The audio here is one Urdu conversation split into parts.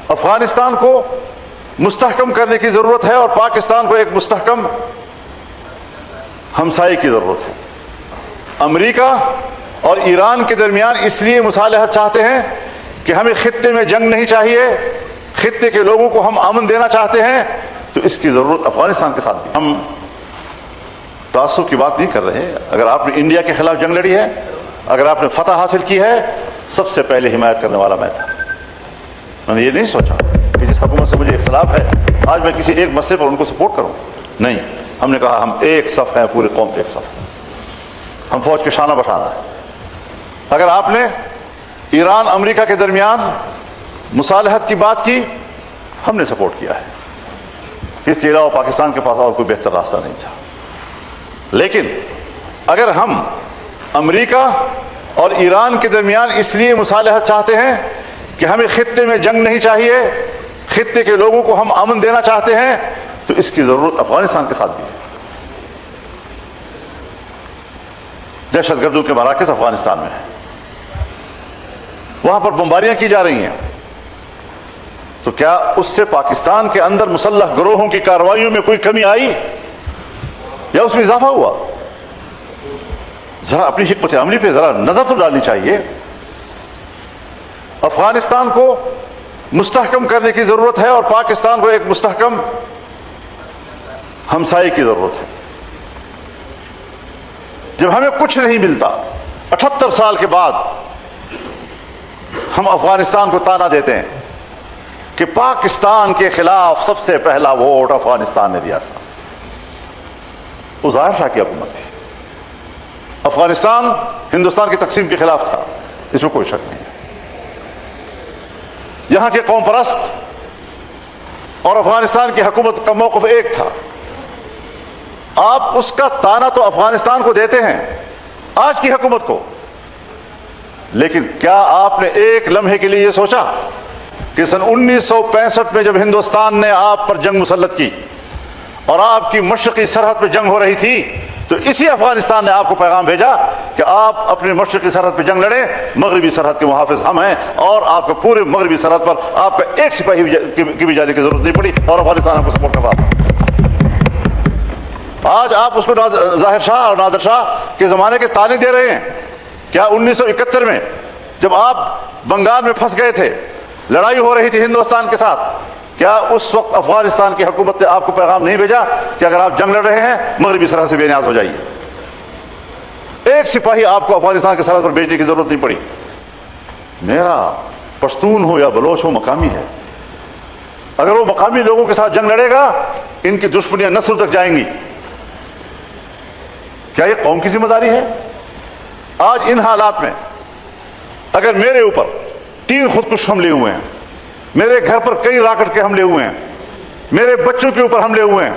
افغانستان کو مستحکم کرنے کی ضرورت ہے اور پاکستان کو ایک مستحکم ہمسائے کی ضرورت ہے۔ امریکہ اور ایران کے درمیان اس لیے مصالحت چاہتے ہیں کہ ہمیں خطے میں جنگ نہیں چاہیے، خطے کے لوگوں کو ہم امن دینا چاہتے ہیں، تو اس کی ضرورت افغانستان کے ساتھ بھی۔ ہم تعصب کی بات نہیں کر رہے۔ اگر آپ نے انڈیا کے خلاف جنگ لڑی ہے، اگر آپ نے فتح حاصل کی ہے، سب سے پہلے حمایت کرنے والا میں تھا۔ میں نے یہ نہیں سوچا کہ جس حکومت سے مجھے اختلاف ہے آج میں کسی ایک مسئلے پر ان کو سپورٹ کروں، نہیں، ہم نے کہا ہم ایک صف ہیں، پورے قوم کے ایک صف ہیں، ہم فوج کے شانہ بشانہ ہے۔ اگر آپ نے ایران امریکہ کے درمیان مصالحت کی بات کی، ہم نے سپورٹ کیا ہے، اس کے علاوہ پاکستان کے پاس اور کوئی بہتر راستہ نہیں تھا۔ لیکن اگر ہم امریکہ اور ایران کے درمیان اس لیے مصالحت چاہتے ہیں کہ ہمیں خطے میں جنگ نہیں چاہیے، خطے کے لوگوں کو ہم امن دینا چاہتے ہیں، تو اس کی ضرورت افغانستان کے ساتھ بھی ہے۔ دہشت گردوں کے مراکز افغانستان میں ہیں، وہاں پر بمباریاں کی جا رہی ہیں، تو کیا اس سے پاکستان کے اندر مسلح گروہوں کی کارروائیوں میں کوئی کمی آئی یا اس میں اضافہ ہوا؟ ذرا اپنی حکمت عملی پہ ذرا نظر تو ڈالنی چاہیے۔ افغانستان کو مستحکم کرنے کی ضرورت ہے اور پاکستان کو ایک مستحکم ہمسائے کی ضرورت ہے۔ جب ہمیں کچھ نہیں ملتا، 78 سال کے بعد ہم افغانستان کو تانا دیتے ہیں کہ پاکستان کے خلاف سب سے پہلا ووٹ افغانستان نے دیا تھا، وہ ظاہر شاہ کی حکومت تھی۔ افغانستان ہندوستان کی تقسیم کے خلاف تھا، اس میں کوئی شک نہیں۔ یہاں کے قوم پرست اور افغانستان کی حکومت کا موقف ایک تھا۔ آپ اس کا تانا تو افغانستان کو دیتے ہیں، آج کی حکومت کو، لیکن کیا آپ نے ایک لمحے کے لیے یہ سوچا کہ سن 1965 میں جب ہندوستان نے آپ پر جنگ مسلط کی اور آپ کی مشرقی سرحد پہ جنگ ہو رہی تھی، تو اسی افغانستان نے آپ کو پیغام بھیجا کہ آپ اپنے مشرقی سرحد پہ جنگ لڑیں، مغربی سرحد کے محافظ ہم ہیں، اور آپ کو پورے مغربی سرحد پر آپ کا ایک سپاہی کی بھی جانے کی ضرورت نہیں پڑی اور افغانستان آپ کو سپورٹ کر رہا تھا۔ آج آپ اس کو ظاہر شاہ اور نادر شاہ کے زمانے کے تانے دے رہے ہیں۔ کیا 1971 میں جب آپ بنگال میں پھنس گئے تھے، لڑائی ہو رہی تھی ہندوستان کے ساتھ، کیا اس وقت افغانستان کی حکومت نے آپ کو پیغام نہیں بھیجا کہ اگر آپ جنگ لڑ رہے ہیں مغربی سرحد سے بے نیاز ہو جائیے؟ ایک سپاہی آپ کو افغانستان کے سرحد پر بھیجنے کی ضرورت نہیں پڑی۔ میرا پشتون ہو یا بلوچ ہو، مقامی ہے، اگر وہ مقامی لوگوں کے ساتھ جنگ لڑے گا، ان کی دشمنیاں نسل تک جائیں گی۔ کیا یہ قوم کی ذمہ داری ہے؟ آج ان حالات میں اگر میرے اوپر 3 خودکش حملے ہوئے ہیں، میرے گھر پر کئی راکٹ کے حملے ہوئے ہیں، میرے بچوں کے اوپر حملے ہوئے ہیں،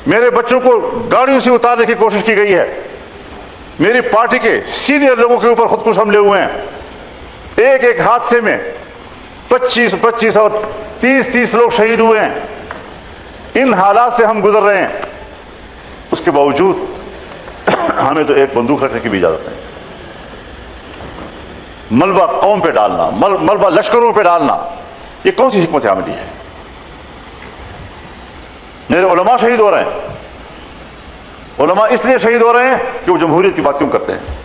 میرے بچوں کو گاڑیوں سے اتارنے کی کوشش کی گئی ہے، میری پارٹی کے سینئر لوگوں کے اوپر خودکش حملے ہوئے ہیں، ایک حادثے میں 25 اور 30 لوگ شہید ہوئے ہیں، ان حالات سے ہم گزر رہے ہیں، اس کے باوجود ہمیں تو ایک بندوق رکھنے کی بھی اجازت نہیں۔ ملبہ قوم پہ ڈالنا، ملبہ لشکروں پہ ڈالنا، یہ کون سی حکمت عملی ہے؟ میرے علماء شہید ہو رہے ہیں، علماء اس لیے شہید ہو رہے ہیں کہ وہ جمہوریت کی بات کیوں کرتے ہیں؟